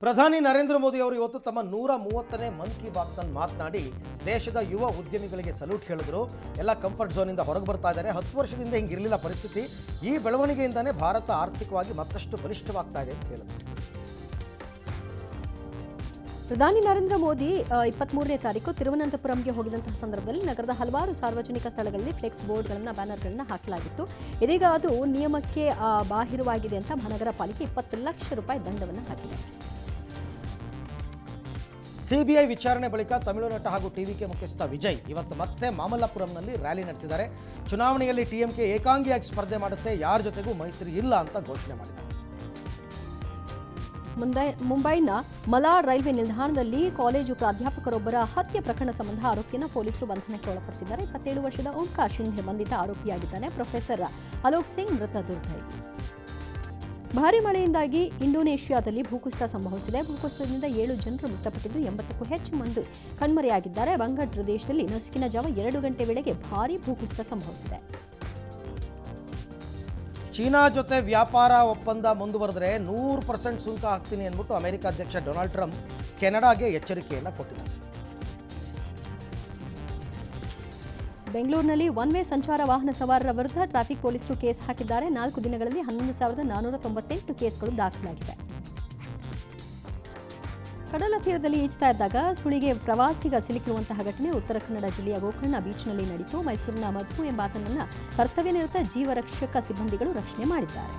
ಪ್ರಧಾನಿ ನರೇಂದ್ರ ಮೋದಿ ಅವರು ಇವತ್ತು ತಮ್ಮ 130ನೇ ಮನ್ ಕಿ ಬಾತ್ನಲ್ಲಿ ಮಾತನಾಡಿ ದೇಶದ ಯುವ ಉದ್ಯಮಿಗಳಿಗೆ ಸಲ್ಯೂಟ್ ಹೇಳಿದ್ರು. ಎಲ್ಲ ಕಂಫರ್ಟ್ ಝೋನಿಂದ ಹೊರಗೆ ಬರ್ತಾ ಇದ್ದಾರೆ. 10 ವರ್ಷದಿಂದ ಹಿಂಗಿರಲಿಲ್ಲ ಪರಿಸ್ಥಿತಿ. ಈ ಬೆಳವಣಿಗೆಯಿಂದಾನೇ ಭಾರತ ಆರ್ಥಿಕವಾಗಿ ಮತ್ತಷ್ಟು ಬಲಿಷ್ಠವಾಗ್ತಾ ಇದೆ ಅಂತ ಹೇಳಿದ್ರು. ಪ್ರಧಾನಿ ನರೇಂದ್ರ ಮೋದಿ 23ನೇ ತಾರೀಕು ತಿರುವನಂತಪುರಂಗೆ ಹೋಗಿದಂತಹ ಸಂದರ್ಭದಲ್ಲಿ ನಗರದ ಹಲವಾರು ಸಾರ್ವಜನಿಕ ಸ್ಥಳಗಳಲ್ಲಿ ಫ್ಲೆಕ್ಸ್ ಬೋರ್ಡ್ಗಳನ್ನು ಬ್ಯಾನರ್ಗಳನ್ನು ಹಾಕಲಾಗಿತ್ತು. ಇದೀಗ ಅದು ನಿಯಮಕ್ಕೆ ಬಾಹಿರವಾಗಿದೆ ಅಂತ ಮಹಾನಗರ ಪಾಲಿಕೆ 20 ಲಕ್ಷ ರೂಪಾಯಿ ದಂಡವನ್ನು ಹಾಕಿದೆ. ಸಿಬಿಐ ವಿಚಾರಣೆ ಬಳಿಕ ತಮಿಳು ನಟ ಹಾಗೂ ಟಿವಿಕೆ ಮುಖ್ಯಸ್ಥ ವಿಜಯ್ ಇವತ್ತು ಮತ್ತೆ ಮಾಮಲ್ಲಪುರಂನಲ್ಲಿ ರ್ಯಾಲಿ ನಡೆಸಿದ್ದಾರೆ. ಚುನಾವಣೆಯಲ್ಲಿ ಟಿಎಂಕೆ ಏಕಾಂಗಿಯಾಗಿ ಸ್ಪರ್ಧೆ ಮಾಡುತ್ತೆ, ಯಾರ ಜೊತೆಗೂ ಮೈತ್ರಿ ಇಲ್ಲ ಅಂತ ಘೋಷಣೆ ಮಾಡಿದ್ದಾರೆ. ಮುಂಬೈನ ಮಲಾಡ್ ರೈಲ್ವೆ ನಿಲ್ದಾಣದಲ್ಲಿ ಕಾಲೇಜು ಪ್ರಾಧ್ಯಾಪಕರೊಬ್ಬರ ಹತ್ಯೆ ಪ್ರಕರಣ ಸಂಬಂಧ ಆರೋಪಿಯನ್ನು ಪೊಲೀಸರು ಬಂಧನಕ್ಕೆ ಒಳಪಡಿಸಿದ್ದಾರೆ. 27 ವರ್ಷದ ಓಂಕಾರ್ ಶಿಂಧೆ ಬಂಧಿತ ಆರೋಪಿಯಾಗಿದ್ದಾನೆ. ಪ್ರೊಫೆಸರ್ ಅಲೋಕ್ ಸಿಂಗ್ ಮೃತ ದುರ್ದೈವಿ. ಭಾರೀ ಮಳೆಯಿಂದಾಗಿ ಇಂಡೋನೇಷ್ಯಾದಲ್ಲಿ ಭೂಕುಸಿತ ಸಂಭವಿಸಿದೆ. ಭೂಕುಸಿತದಿಂದ 7 ಜನರು ಮೃತಪಟ್ಟಿದ್ದು 80ಕ್ಕೂ ಹೆಚ್ಚು ಮಂದಿ ಕಣ್ಮರೆಯಾಗಿದ್ದಾರೆ. ಬಂಗಾಳ ಪ್ರದೇಶದಲ್ಲಿ ನಸುಕಿನ ಜಾವ 2 ಗಂಟೆ ವೇಳೆಗೆ ಭಾರೀ ಭೂಕುಸಿತ ಸಂಭವಿಸಿದೆ. ಚೀನಾ ಜೊತೆ ವ್ಯಾಪಾರ ಒಪ್ಪಂದ ಮುಂದುವರೆದರೆ 100% ಸುಂಕ ಹಾಕ್ತೀನಿ ಅಂದ್ಬಿಟ್ಟು ಅಮೆರಿಕ ಅಧ್ಯಕ್ಷ ಡೊನಾಲ್ಡ್ ಟ್ರಂಪ್ ಕೆನಡಾಗೆ ಎಚ್ಚರಿಕೆಯನ್ನು ಕೊಟ್ಟಿದ್ದಾರೆ. ಬೆಂಗಳೂರಿನಲ್ಲಿ ಒನ್ ವೇ ಸಂಚಾರ ವಾಹನ ಸವಾರರ ವಿರುದ್ಧ ಟ್ರಾಫಿಕ್ ಪೊಲೀಸರು ಕೇಸ್ ಹಾಕಿದ್ದಾರೆ. 4 ದಿನಗಳಲ್ಲಿ 11,498 ಕೇಸ್ಗಳು ದಾಖಲಾಗಿವೆ. ಕಡಲ ತೀರದಲ್ಲಿ ಈಜ್ತಾ ಇದ್ದಾಗ ಸುಳಿಗೆ ಪ್ರವಾಸಿಗ ಸಿಲುಕಿರುವಂತಹ ಘಟನೆ ಉತ್ತರ ಕನ್ನಡ ಜಿಲ್ಲೆಯ ಗೋಕರ್ಣ ಬೀಚ್ನಲ್ಲಿ ನಡೆಯಿತು. ಮೈಸೂರಿನ ಮಧು ಎಂಬಾತನನ್ನ ಕರ್ತವ್ಯ ನಿರತ ಜೀವರಕ್ಷಕ ಸಿಬ್ಬಂದಿಗಳು ರಕ್ಷಣೆ ಮಾಡಿದ್ದಾರೆ.